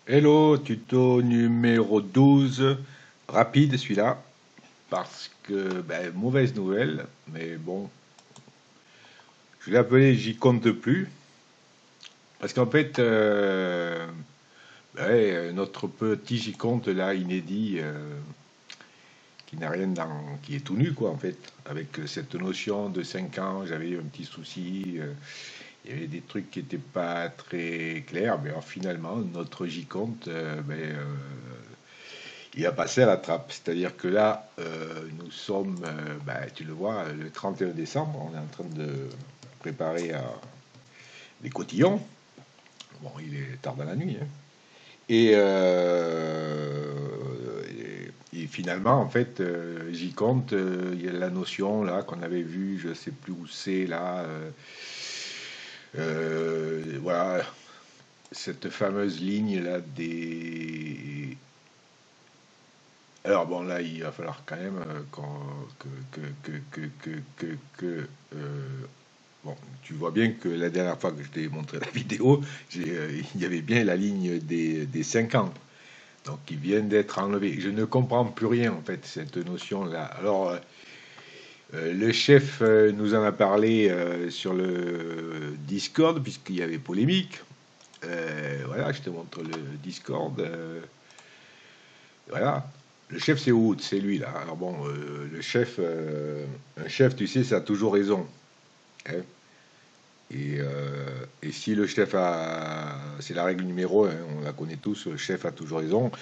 Hello, tuto numéro 12, rapide celui-là, parce que, mauvaise nouvelle, mais bon, je l'ai appelé J'y compte plus, parce qu'en fait, notre petit J'y compte là, inédit, qui n'a rien dans, qui est tout nu quoi en fait, avec cette notion de 5 ans, j'avais eu un petit souci, il y avait des trucs qui n'étaient pas très clairs, mais alors, finalement, notre J'y compte, il a passé à la trappe. C'est-à-dire que là, nous sommes, tu le vois, le 31 décembre, on est en train de préparer les cotillons. Bon, il est tard dans la nuit, hein. Et, et finalement, en fait, j'y compte, il y a la notion là qu'on avait vue, je sais plus où c'est là, voilà, cette fameuse ligne là des. Alors bon, là, il va falloir quand même bon, tu vois bien que la dernière fois que je t'ai montré la vidéo, il y avait bien la ligne des 5 ans, donc qui viennent d'être enlevés. Je ne comprends plus rien en fait, cette notion-là. Alors, le chef nous en a parlé sur le Discord, puisqu'il y avait polémique. Voilà, je te montre le Discord. Voilà. Le chef, c'est Wood, c'est lui, là. Alors bon, le chef, un chef, tu sais, ça a toujours raison, hein. Et si le chef a. C'est la règle numéro 1, on la connaît tous, le chef a toujours raison.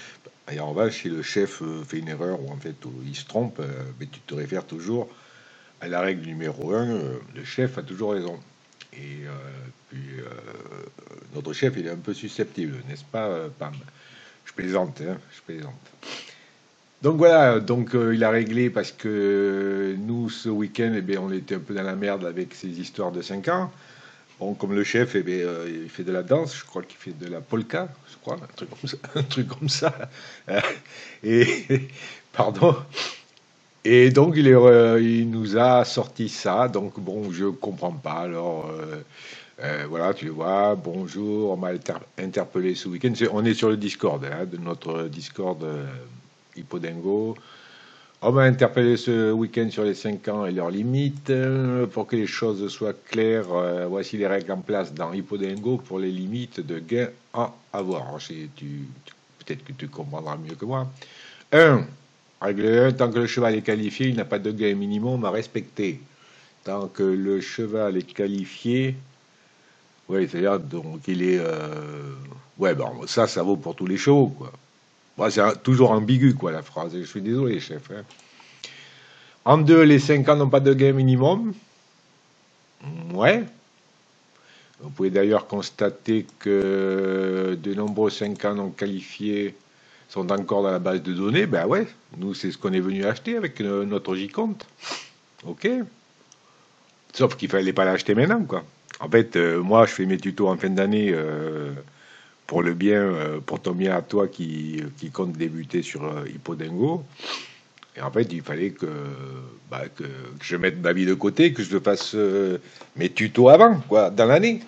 Et en revanche, si le chef fait une erreur ou en fait il se trompe, mais tu te réfères toujours à la règle numéro 1, le chef a toujours raison. Et puis, notre chef, il est un peu susceptible, n'est-ce pas, Pam? Je plaisante, hein, je plaisante. Donc voilà, donc il a réglé parce que nous, ce week-end, eh bien, on était un peu dans la merde avec ces histoires de 5 ans. Bon, comme le chef, eh bien, il fait de la danse, je crois qu'il fait de la polka, je crois, un truc comme ça. Un truc comme ça. Et, pardon. Et donc, il nous a sorti ça. Donc, bon, je comprends pas. Alors, voilà, tu le vois. Bonjour, on m'a interpellé ce week-end. On est sur le Discord, hein, de notre Discord Hippodingo. On m'a interpellé ce week-end sur les 5 ans et leurs limites. Pour que les choses soient claires, voici les règles en place dans Hippodingo pour les limites de gains à avoir. Alors, peut-être que tu comprendras mieux que moi. 1. Règle 1, tant que le cheval est qualifié, il n'a pas de gain minimum à respecter. Tant que le cheval est qualifié, oui, c'est-à-dire donc il est. Ouais, bon, ça vaut pour tous les chevaux, quoi. Bon, c'est toujours ambigu, quoi, la phrase. Je suis désolé, chef, hein. En 2, les 5 ans n'ont pas de gain minimum. Ouais. Vous pouvez d'ailleurs constater que de nombreux 5 ans non qualifiés sont encore dans la base de données. Ben ouais, nous, c'est ce qu'on est venu acheter avec notre J-compte. Ok. Sauf qu'il fallait pas l'acheter maintenant, quoi. En fait, moi, je fais mes tutos en fin d'année pour le bien, pour ton bien à toi qui compte débuter sur Hippodingo. Et en fait, il fallait que je mette ma vie de côté, que je fasse mes tutos avant, quoi, dans l'année.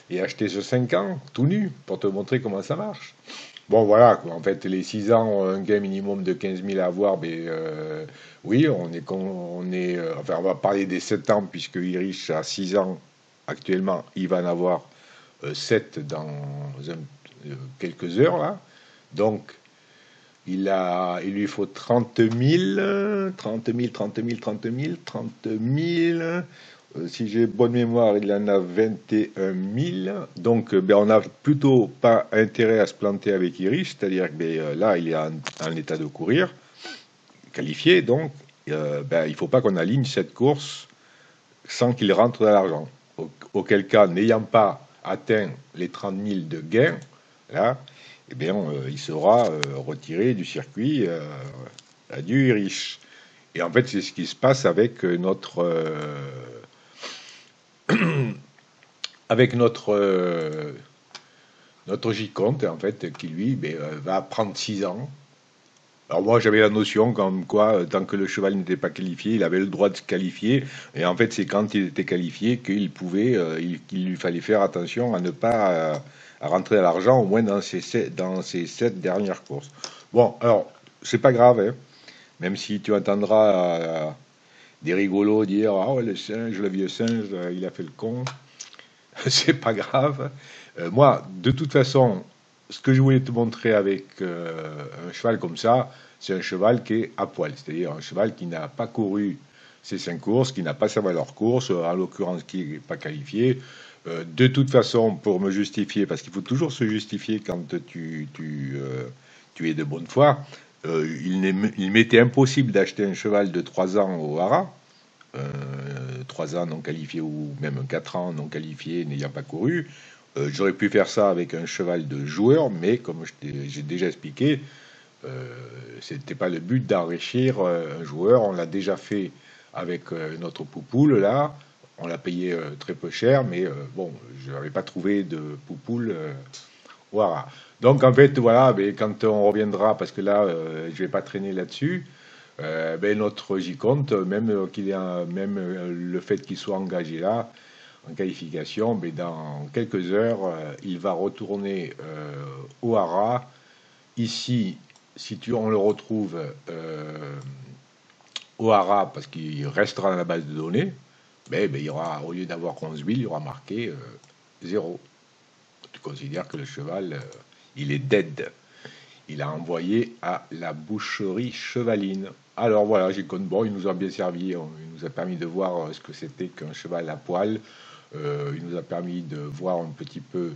Et acheter ce 5 ans, tout nu, pour te montrer comment ça marche. Bon, voilà, quoi. En fait, les 6 ans ont un gain minimum de 15 000 à avoir, mais oui, enfin, on va parler des 7 ans, puisque Irish a 6 ans actuellement, il va en avoir 7 dans quelques heures, là. Donc, il lui faut 30 000, 30 000, 30 000, 30 000, 30 000. Si j'ai bonne mémoire, il en a 21 000. Donc, on n'a plutôt pas intérêt à se planter avec Irish, c'est-à-dire que là, il est en état de courir, qualifié, donc il ne faut pas qu'on aligne cette course sans qu'il rentre dans l'argent. Auquel cas, n'ayant pas atteint les 30 000 de gains, là, eh bien, il sera retiré du circuit adieu Irish. Et en fait, c'est ce qui se passe avec notre J-Compte, en fait, qui lui va prendre 6 ans. Alors moi, j'avais la notion comme quoi, tant que le cheval n'était pas qualifié, il avait le droit de se qualifier. Et en fait, c'est quand il était qualifié qu'il lui fallait faire attention à ne pas à rentrer à l'argent, au moins dans ces 7 dernières courses. Bon, alors, c'est pas grave, hein, même si tu entendras des rigolos dire ah ouais, le vieux singe, il a fait le con. C'est pas grave. Moi, de toute façon, ce que je voulais te montrer avec un cheval comme ça, c'est un cheval qui est à poil, c'est-à-dire un cheval qui n'a pas couru ses 5 courses, qui n'a pas sa valeur course, en l'occurrence qui n'est pas qualifié. De toute façon, pour me justifier, parce qu'il faut toujours se justifier quand tu es de bonne foi, il m'était impossible d'acheter un cheval de 3 ans au Hara, 3 ans non qualifié ou même 4 ans non qualifié n'ayant pas couru. J'aurais pu faire ça avec un cheval de joueur, mais comme j'ai déjà expliqué, c'était pas le but d'enrichir un joueur. On l'a déjà fait avec notre poupoule là. On l'a payé très peu cher, mais bon, je n'avais pas trouvé de poupoule. Voilà. Donc en fait, voilà, mais quand on reviendra, parce que là, je vais pas traîner là-dessus, ben notre j'y compte, même qu'il y a même le fait qu'il soit engagé là en qualification, mais dans quelques heures, il va retourner au Hara. Ici, si on le retrouve au Hara, parce qu'il restera dans la base de données, ben, il y aura, au lieu d'avoir 11 000, il y aura marqué 0. Tu considères que le cheval, il est dead. Il a envoyé à la boucherie chevaline. Alors voilà, j'y compte bon, il nous a bien servi. Il nous a permis de voir ce que c'était qu'un cheval à poil. Il nous a permis de voir un petit peu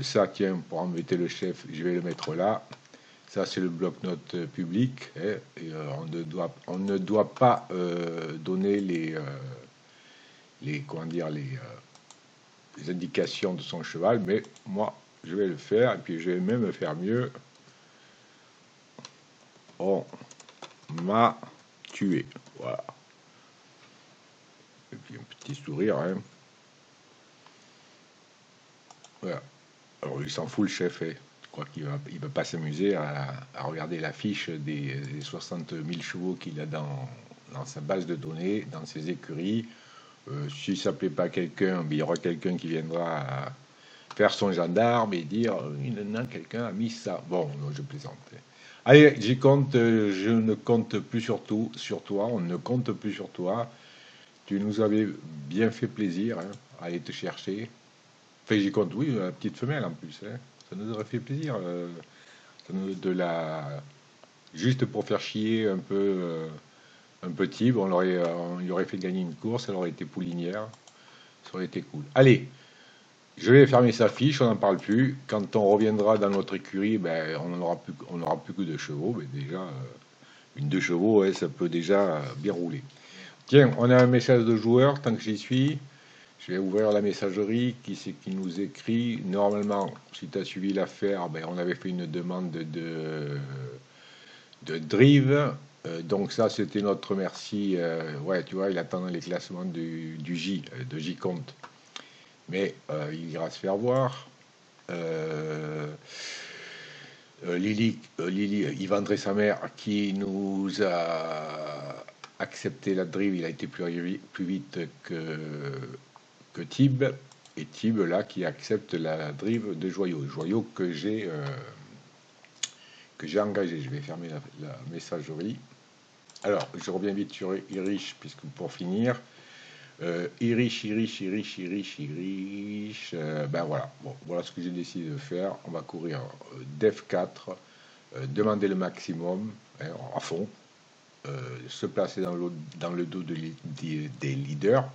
ça. Tiens, pour embêter le chef, je vais le mettre là. Ça, c'est le bloc-notes public. Hein, et, on ne doit pas donner comment dire, les indications de son cheval, mais moi, je vais le faire. Et puis, je vais même faire mieux. On m'a tué. Voilà. Et puis un petit sourire. Hein. Voilà. Alors il s'en fout le chef. Hein. Je crois qu'il va pas s'amuser à regarder la fiche des 60 000 chevaux qu'il a dans sa base de données, dans ses écuries. Si ça plaît pas à quelqu'un, il y aura quelqu'un qui viendra faire son gendarme et dire quelqu'un a mis ça. Bon, non, je plaisante. Allez, j'y compte, je ne compte plus sur toi, on ne compte plus sur toi. Tu nous avais bien fait plaisir hein, à aller te chercher. Enfin, j'y compte, oui, la petite femelle en plus. Hein. Ça nous aurait fait plaisir juste pour faire chier un petit. Bon, on lui aurait fait gagner une course, elle aurait été poulinière. Ça aurait été cool. Allez, je vais fermer sa fiche, on n'en parle plus. Quand on reviendra dans notre écurie, ben, on n'aura plus que 2 chevaux. Mais déjà, une 2 chevaux, ouais, ça peut déjà bien rouler. Tiens, on a un message de joueur, tant que j'y suis. Je vais ouvrir la messagerie. Qui c'est qui nous écrit? Normalement, si tu as suivi l'affaire, ben, on avait fait une demande de Drive. Donc ça, c'était notre merci. Ouais, tu vois, il attend les classements du J, de J-Compte. Mais il ira se faire voir. Lily, il vendrait sa mère qui nous a accepté la drive. Il a été plus vite que Tib. Et Tib, là, qui accepte la drive de Joyau. Joyau que j'ai engagé. Je vais fermer la messagerie. Alors, je reviens vite sur Irish, puisque pour finir, Irish. Ben voilà. Bon, voilà ce que j'ai décidé de faire. On va courir Def 4, demander le maximum hein, à fond, se placer dans le dos des leaders.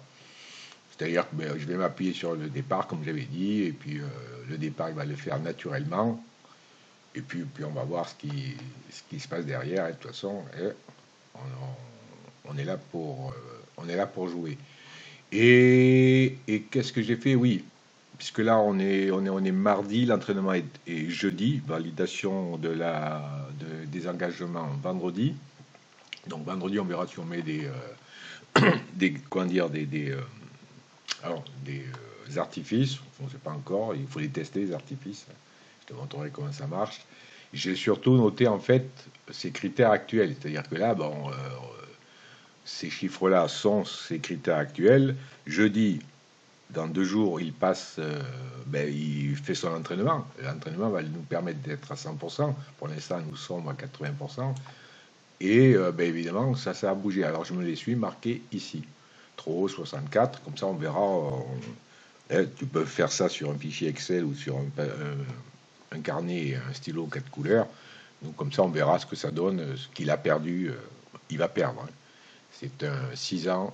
C'est-à-dire que ben, je vais m'appuyer sur le départ, comme j'avais dit, et puis le départ, il va le faire naturellement. Et puis on va voir ce qui se passe derrière. Et de toute façon, on est là pour jouer. Et qu'est-ce que j'ai fait? Oui, puisque là on est mardi, l'entraînement est jeudi, validation des engagements vendredi. Donc vendredi on verra si on met des artifices. On ne sait pas encore, il faut les tester les artifices. Je te montrerai comment ça marche. J'ai surtout noté en fait ces critères actuels, c'est-à-dire que là, bon, ces chiffres-là sont ces critères actuels. Jeudi, dans 2 jours, il passe, il fait son entraînement. L'entraînement va nous permettre d'être à 100%. Pour l'instant, nous sommes à 80%. Et évidemment, ça a bougé. Alors, je me les suis marqués ici. Trop 64, comme ça, on verra. Tu peux faire ça sur un fichier Excel ou sur un carnet et un stylo 4 couleurs. Donc, comme ça, on verra ce que ça donne, ce qu'il a perdu. Il va perdre. Hein. C'est un 6 ans.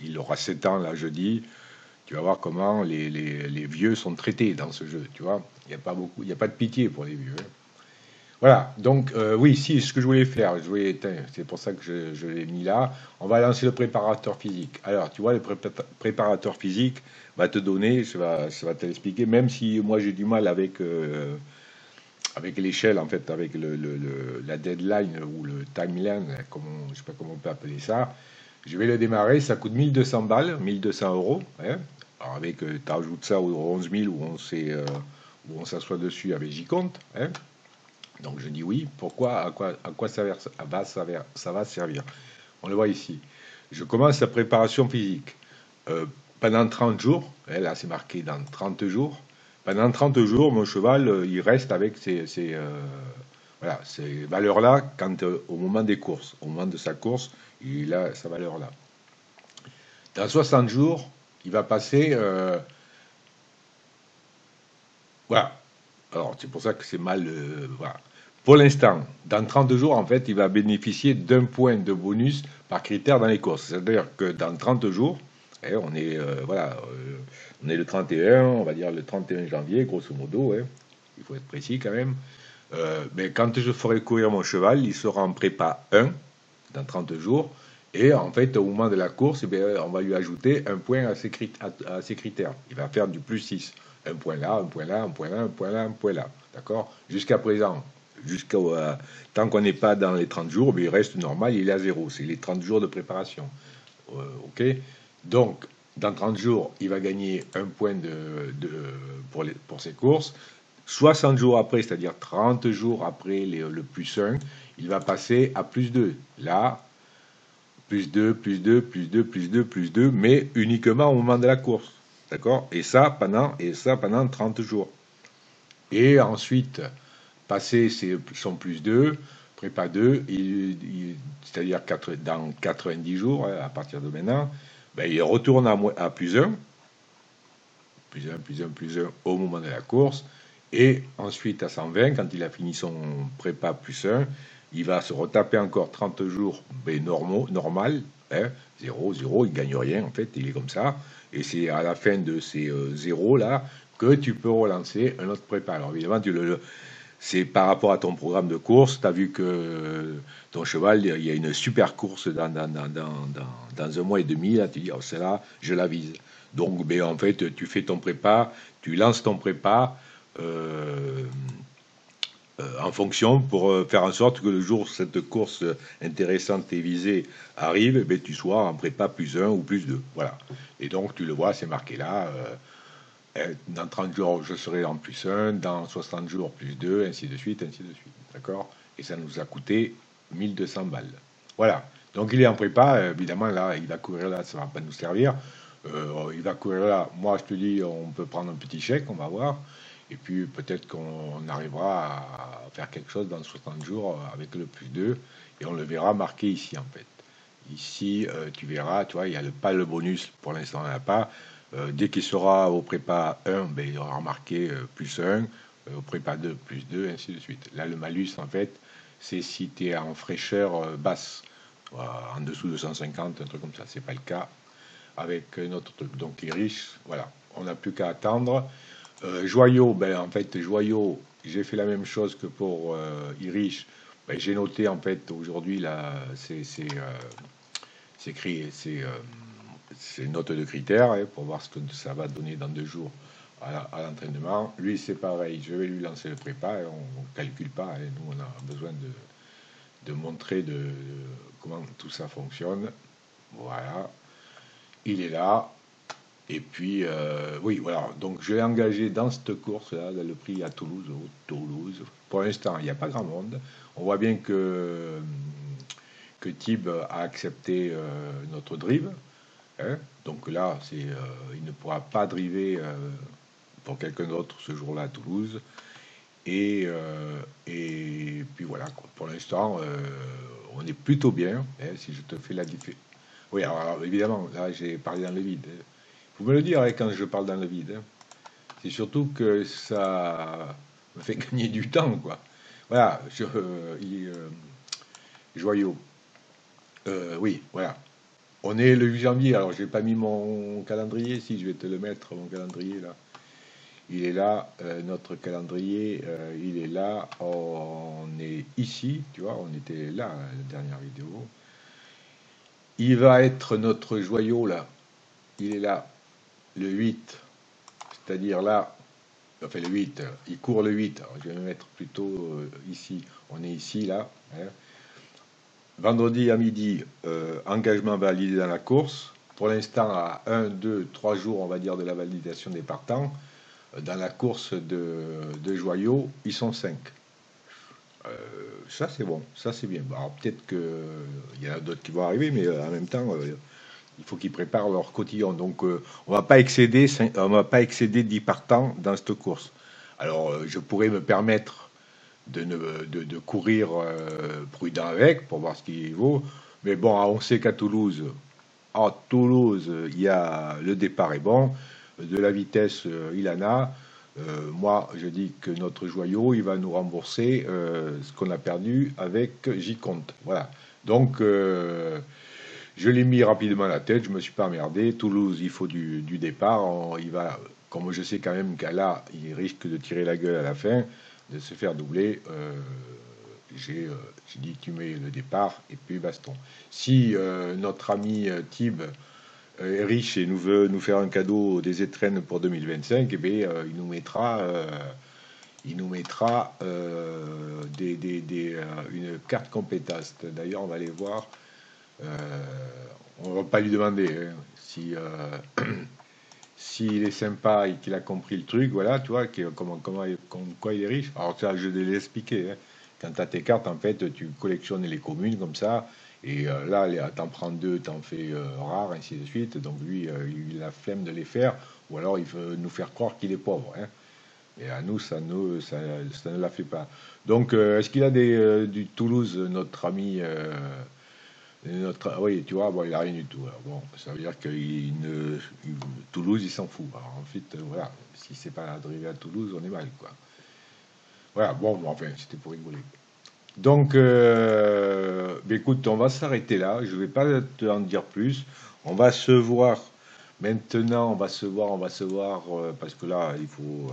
Il aura 7 ans, là, jeudi. Tu vas voir comment les vieux sont traités dans ce jeu. Tu vois, il n'y a pas beaucoup, il n'y a pas de pitié pour les vieux. Hein. Voilà, donc oui, si, ce que je voulais faire, c'est pour ça que je l'ai mis là. On va lancer le préparateur physique. Alors, tu vois, le préparateur physique va te donner, ça va te l'expliquer, même si moi j'ai du mal avec l'échelle, en fait, avec la deadline ou le timeline, je ne sais pas comment on peut appeler ça. Je vais le démarrer, ça coûte 1200 balles, 1200 euros. Hein. Alors, avec, tu ajoutes ça aux 11 000 où on s'assoit dessus avec J-Compte. Hein. Donc je dis oui. Pourquoi? À quoi ça va servir? On le voit ici. Je commence la préparation physique pendant 30 jours. Et là, c'est marqué dans 30 jours. Pendant 30 jours, mon cheval, il reste avec ces valeurs-là au moment des courses. Au moment de sa course, il a sa valeur-là. Dans 60 jours, il va passer... voilà. Alors, c'est pour ça que c'est mal... voilà. Pour l'instant, dans 30 jours, en fait, il va bénéficier d'un point de bonus par critère dans les courses. C'est-à-dire que dans 30 jours, on est, on est le 31, on va dire le 31 janvier, grosso modo, il faut être précis quand même. Mais quand je ferai courir mon cheval, il sera en prépa 1 dans 30 jours. Et en fait, au moment de la course, on va lui ajouter un point à ses critères. Il va faire du plus 6. Un point là, un point là, un point là, un point là, un point là. D'accord? Jusqu'à présent, tant qu'on n'est pas dans les 30 jours, il reste normal, il est à 0. C'est les 30 jours de préparation. OK? Donc, dans 30 jours, il va gagner un point pour ses courses. 60 jours après, c'est-à-dire 30 jours après le plus 1, il va passer à plus 2. Là, plus 2, plus 2, plus 2, plus 2, plus 2, mais uniquement au moment de la course. D'accord? Et ça pendant 30 jours. Et ensuite, passer son plus 2, prépa 2, c'est-à-dire dans 90 jours, à partir de maintenant, il retourne à plus 1, plus 1, plus 1, plus 1 au moment de la course, et ensuite à 120, quand il a fini son prépa plus 1, il va se retaper encore 30 jours normal, 0, 0, il ne gagne rien en fait, il est comme ça, et c'est à la fin de ces 0 là que tu peux relancer un autre prépa. Alors évidemment, c'est par rapport à ton programme de course, tu as vu que ton cheval, il y a une super course dans un mois et demi, là, tu dis, oh, celle-là, je la vise. Donc, en fait, tu fais ton prépa, tu lances ton prépa en fonction pour faire en sorte que le jour où cette course intéressante et visée arrive, tu sois en prépa plus 1 ou plus 2. Voilà. Et donc, tu le vois, c'est marqué là. Dans 30 jours, je serai en plus 1, dans 60 jours, plus 2, ainsi de suite, ainsi de suite. D'accord? Et ça nous a coûté 1200 balles. Voilà. Donc il est en prépa, évidemment, là, il va courir là, ça ne va pas nous servir. Il va courir là. Moi, je te dis, on peut prendre un petit chèque, on va voir. Et puis peut-être qu'on arrivera à faire quelque chose dans 60 jours avec le plus 2. Et on le verra marqué ici, en fait. Ici, tu verras, tu vois, il n'y a pas le bonus, pour l'instant, il n'y en a pas. Dès qu'il sera au prépa 1, il aura marqué plus 1, au prépa 2, plus 2, ainsi de suite. Là, le malus, en fait, c'est si tu es en fraîcheur basse, en dessous de 150, un truc comme ça. C'est pas le cas avec notre truc. Donc, Irish, voilà, on n'a plus qu'à attendre. Joyau, en fait, Joyau, j'ai fait la même chose que pour Irish. J'ai noté, en fait, aujourd'hui, là, c'est écrit, c'est une note de critères pour voir ce que ça va donner dans 2 jours à l'entraînement. Lui, c'est pareil, je vais lui lancer le prépa, et on ne calcule pas, nous, on a besoin de montrer comment tout ça fonctionne. Voilà, il est là. Et puis, oui, voilà. Donc, je l'ai engagé dans cette course-là, le prix à Toulouse. Pour l'instant, il n'y a pas grand monde. On voit bien que Tib a accepté notre drive. hein. Donc là, il ne pourra pas driver pour quelqu'un d'autre ce jour-là à Toulouse. Et puis voilà, quoi. Pour l'instant, on est plutôt bien, hein, si je te fais la différence. Oui, alors, évidemment, là j'ai parlé dans le vide, hein. Vous me le dire hein, quand je parle dans le vide, hein. C'est surtout que ça me fait gagner du temps, quoi. Voilà, joyau. Oui, voilà. On est le 8 janvier, alors j'ai pas mis mon calendrier, si je vais te le mettre, mon calendrier là. Il est là, notre calendrier, il est là, on est ici, tu vois, on était là, la dernière vidéo. Il va être notre joyau là, il est là, le 8, c'est-à-dire là, enfin le 8, il court le 8, alors je vais me mettre plutôt ici, on est ici là, hein. Vendredi à midi, engagement validé dans la course. Pour l'instant, à 1, 2, 3 jours, on va dire, de la validation des partants. Dans la course de Joyaux, ils sont 5. Ça, c'est bon, ça, c'est bien. Bon, alors, peut-être qu'il y en a d'autres qui vont arriver, mais en même temps, il faut qu'ils préparent leur cotillon. Donc, on va pas excéder 10 partants dans cette course. Alors, je pourrais me permettre de courir prudent avec pour voir ce qu'il vaut. Mais bon, on sait qu'à Toulouse, il y a le départ est bon, de la vitesse, il en a. Moi, je dis que notre joyau, il va nous rembourser ce qu'on a perdu avec J-Compte. Voilà. Donc, je l'ai mis rapidement à la tête, je me suis pas emmerdé. Toulouse, il faut du départ. Il va, comme je sais quand même qu'à là, il risque de tirer la gueule à la fin, de se faire doubler. J'ai dit tu mets le départ et puis baston. Si notre ami Tib est riche et nous veut nous faire un cadeau des étrennes pour 2025, eh bien, il nous mettra une carte compétence. D'ailleurs, on va aller voir. On va pas lui demander hein, si s'il est sympa et qu'il a compris le truc, voilà, tu vois, quoi il est riche. Alors ça, je vais l'expliquer. Hein. Quand tu as tes cartes, en fait, tu collectionnes les communes comme ça, et là, t'en prends deux, t'en fais rare, ainsi de suite. Donc lui, il a la flemme de les faire, ou alors il veut nous faire croire qu'il est pauvre. Hein. Et à nous, ça ne la fait pas. Donc, est-ce qu'il a du Toulouse, notre ami oui, tu vois, bon, il n'a rien du tout. Alors, bon, ça veut dire que Toulouse, il s'en fout. Alors, en fait, voilà, si c'est pas arrivé à Toulouse, on est mal, quoi. Voilà, bon, enfin, c'était pour rigoler. Donc, ben, écoute, on va s'arrêter là. Je vais pas te en dire plus. On va se voir maintenant. On va se voir, parce que là, il faut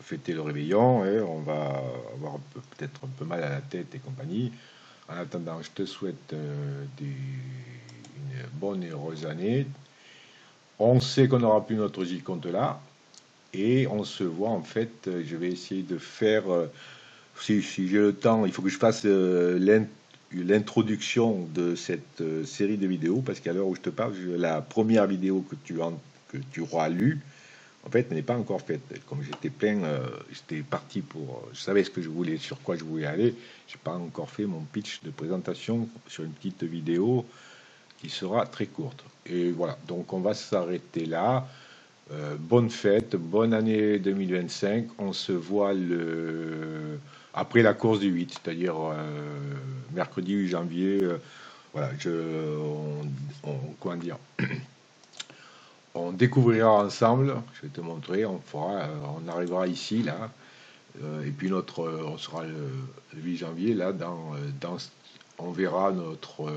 fêter le réveillon. Et on va avoir peut-être un peu mal à la tête et compagnie. En attendant, je te souhaite une bonne et heureuse année. On sait qu'on n'aura plus notre J-Compte là. Et on se voit en fait. Je vais essayer de faire, si j'ai le temps, il faut que je fasse l'introduction de cette série de vidéos. Parce qu'à l'heure où je te parle, la première vidéo que tu auras lue, en fait, n'est pas encore faite. Comme j'étais plein, j'étais parti pour. Je savais ce que je voulais, sur quoi je voulais aller. J'ai pas encore fait mon pitch de présentation sur une petite vidéo qui sera très courte. Et voilà, donc on va s'arrêter là. Bonne fête, bonne année 2025. On se voit après la course du 8, c'est-à-dire mercredi 8 janvier. Voilà, comment dire, on découvrira ensemble, je vais te montrer, on arrivera ici, là, et puis on sera le 8 janvier, là, on verra notre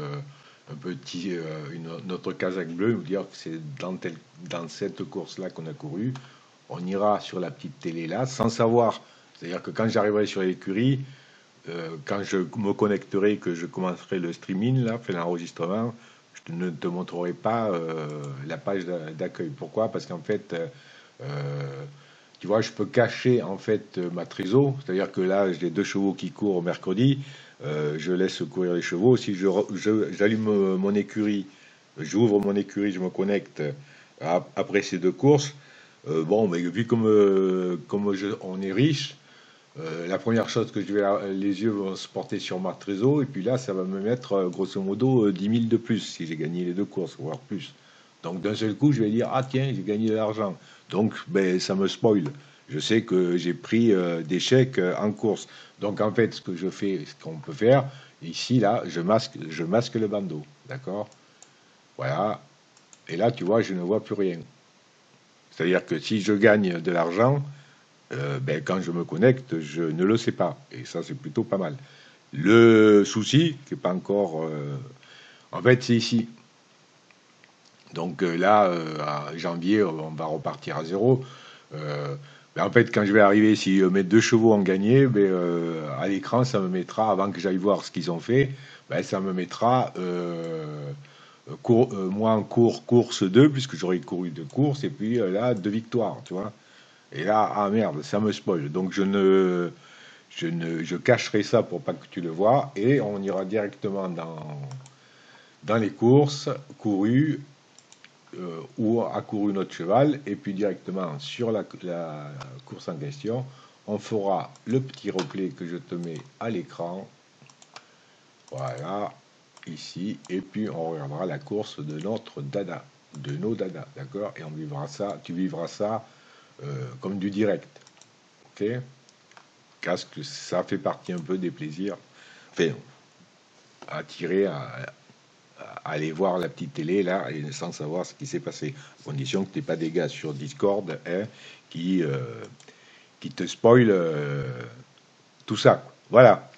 casaque bleu, nous dire que c'est dans cette course-là qu'on a couru. On ira sur la petite télé là, sans savoir, c'est-à-dire que quand j'arriverai sur l'écurie, quand je me connecterai, que je commencerai le streaming, là, fait l'enregistrement, je ne te montrerai pas la page d'accueil. Pourquoi? Parce qu'en fait, tu vois, je peux cacher en fait ma trésor, c'est-à-dire que là, j'ai 2 chevaux qui courent mercredi, je laisse courir les chevaux. Si j'allume mon écurie, j'ouvre mon écurie, je me connecte après ces 2 courses. Bon, mais vu on est riche, La première chose que je vais, les yeux vont se porter sur ma trésor, et puis là, ça va me mettre grosso modo 10 000 de plus si j'ai gagné les deux courses, voire plus. Donc d'un seul coup, je vais dire, ah tiens, j'ai gagné de l'argent. Donc ben, ça me spoil. Je sais que j'ai pris des chèques en course. Donc en fait, ce que je fais, ce qu'on peut faire, ici, là, je masque le bandeau. D'accord? Voilà. Et là, tu vois, je ne vois plus rien. C'est-à-dire que si je gagne de l'argent, ben, quand je me connecte, je ne le sais pas. Et ça, c'est plutôt pas mal. Le souci, qui n'est pas encore... en fait, c'est ici. Donc là, à janvier, on va repartir à zéro. Ben, en fait, quand je vais arriver, si mes deux chevaux ont gagné, ben, à l'écran, ça me mettra, avant que j'aille voir ce qu'ils ont fait, ben, ça me mettra moi en course 2, puisque j'aurais couru deux courses, et puis là, deux victoires, tu vois. Et là, ah merde, ça me spoil. Donc je cacherai ça pour pas que tu le vois, et on ira directement dans les courses courues, où a couru notre cheval, et puis directement sur la course en question, on fera le petit replay que je te mets à l'écran, voilà, ici, et puis on regardera la course de notre dada, de nos dadas, d'accord? Et on vivra ça, tu vivras ça comme du direct, ok? Casque, ça fait partie un peu des plaisirs, enfin, à tirer, à aller voir la petite télé là et sans savoir ce qui s'est passé, à condition que tu n'aies pas des gars sur Discord hein, qui, euh, qui te spoilent tout ça. Voilà.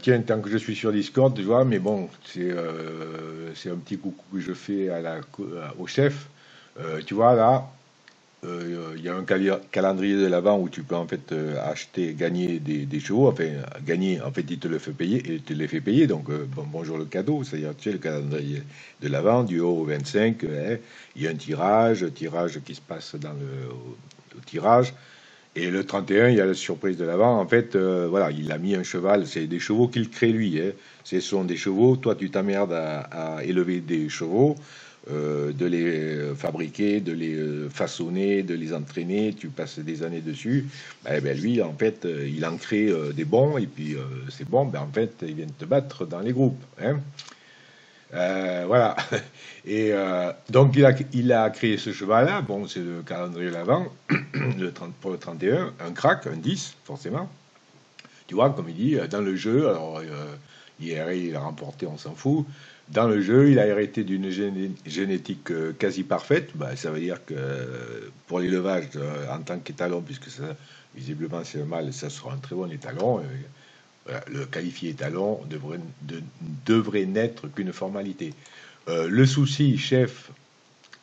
Tiens, tant que je suis sur Discord, tu vois, mais bon, c'est un petit coucou que je fais au chef. Tu vois, là, il y a un calendrier de l'avant où tu peux en fait acheter, gagner des chevaux. Enfin, gagner, en fait, il te le fait payer et il te les fait payer. Donc, bon, bonjour le cadeau. C'est-à-dire, tu sais, le calendrier de l'avant du haut au 25. Hein, il y a un tirage qui se passe au tirage. Et le 31, il y a la surprise de l'avant. En fait, voilà, il a mis un cheval. C'est des chevaux qu'il crée lui. Hein. Ce sont des chevaux. Toi, tu t'emmerdes à élever des chevaux, de les fabriquer, de les façonner, de les entraîner. Tu passes des années dessus. Ben, lui, en fait, il en crée des bons. Et puis, ces bons, ben, en fait, ils viennent te battre dans les groupes. Hein. Voilà. Et donc il a créé ce cheval-là. Bon, c'est le calendrier l'avant, pour le 31, un crack, un 10, forcément. Tu vois, comme il dit, dans le jeu, alors hier il a remporté, on s'en fout. Dans le jeu, il a hérité d'une génétique quasi parfaite. Bah, ça veut dire que pour l'élevage en tant qu'étalon, puisque ça, visiblement c'est un mâle, ça sera un très bon étalon. Voilà, le qualifié étalon devrait n'être qu'une formalité. Le souci, chef,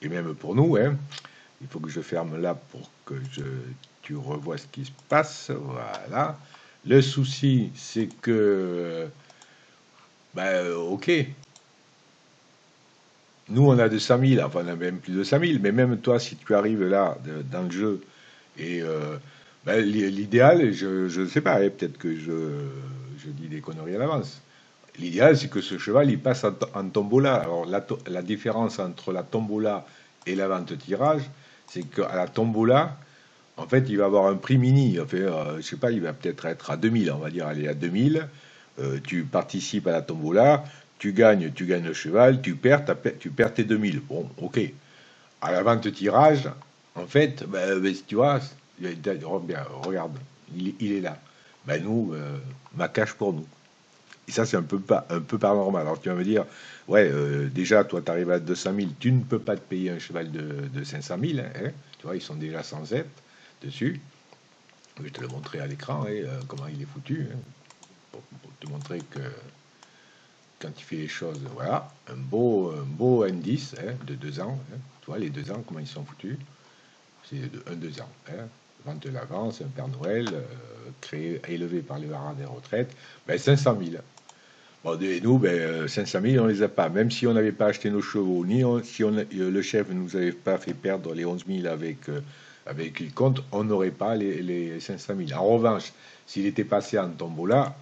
et même pour nous, hein, il faut que je ferme là pour que tu revois ce qui se passe. Voilà. Le souci, c'est que, ok, nous on a 200 000, enfin on a même plus de 100 000, mais même toi, si tu arrives là dans le jeu, et l'idéal, je ne sais pas, hein, peut-être que je dis des conneries à l'avance. L'idéal, c'est que ce cheval, il passe en tombola. Alors, la différence entre la tombola et la vente tirage, c'est qu'à la tombola, en fait, il va avoir un prix mini. Enfin, je sais pas, il va peut-être être à 2000, on va dire, allez, à 2000. Tu participes à la tombola, tu gagnes le cheval, tu perds tes 2000. Bon, ok. À la vente tirage, en fait, tu vois, regarde, il est là. Ben nous, ma cache pour nous. Et ça, c'est un peu paranormal. Alors tu vas me dire, ouais, déjà, toi, tu arrives à 200 000, tu ne peux pas te payer un cheval de 500 000. Hein, tu vois, ils sont déjà 107 dessus. Je vais te le montrer à l'écran, hein, comment il est foutu, hein, pour te montrer que quand il fait les choses, voilà, un beau indice hein, de 2 ans. Hein, tu vois, les 2 ans, comment ils sont foutus. C'est un 2 ans. Hein, vente de l'avance, un Père Noël, créé, élevé par les varans des retraites, 500 000. Bon, et nous, 500 000, on ne les a pas. Même si on n'avait pas acheté nos chevaux, si le chef ne nous avait pas fait perdre les 11 000 avec le compte, on n'aurait pas les 500 000. En revanche, s'il était passé en tombola,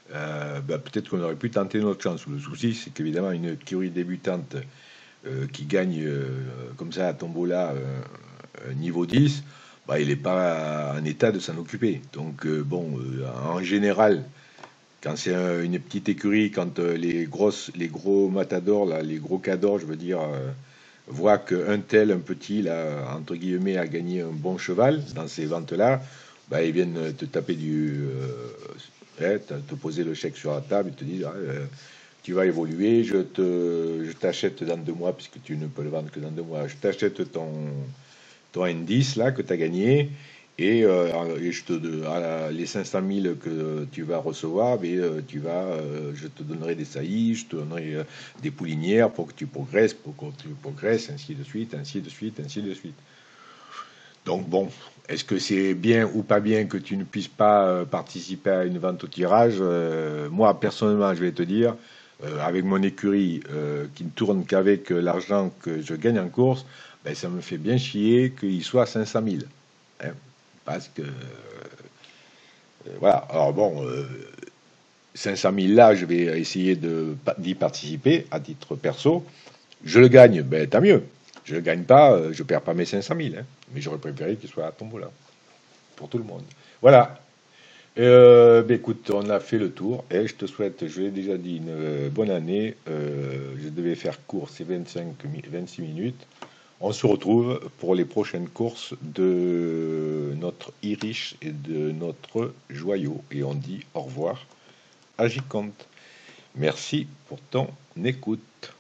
peut-être qu'on aurait pu tenter notre chance. Le souci, c'est qu'évidemment, une écurie débutante qui gagne comme ça à tombola niveau 10, bah, il n'est pas en état de s'en occuper. Donc, bon, en général, quand c'est une petite écurie, quand les gros matadors, là, les gros cadors, je veux dire, voient qu'un tel, un petit, là, entre guillemets, a gagné un bon cheval dans ces ventes-là, bah, ils viennent te taper te poser le chèque sur la table, ils te disent, tu vas évoluer, je t'achète dans 2 mois, puisque tu ne peux le vendre que dans 2 mois, je t'achète ton indice là que tu as gagné et les 500 000 que tu vas recevoir, mais je te donnerai des saillies, je te donnerai des poulinières pour que tu progresses, ainsi de suite, ainsi de suite, ainsi de suite. Donc bon, est-ce que c'est bien ou pas bien que tu ne puisses pas participer à une vente au tirage? Moi, personnellement, je vais te dire, avec mon écurie qui ne tourne qu'avec l'argent que je gagne en course, ben, ça me fait bien chier qu'il soit à 500 000. Hein, parce que, voilà. Alors bon, 500 000 là, je vais essayer d'y participer à titre perso. Je le gagne, ben tant mieux. Je le gagne pas, je perds pas mes 500 000. Hein, mais j'aurais préféré qu'il soit à tombola pour tout le monde. Voilà. Ben écoute, on a fait le tour et je te souhaite, je l'ai déjà dit, une bonne année. Je devais faire court, c'est 26 minutes. On se retrouve pour les prochaines courses de notre Irish et de notre Joyau. Et on dit au revoir à J-Compte. Merci pour ton écoute.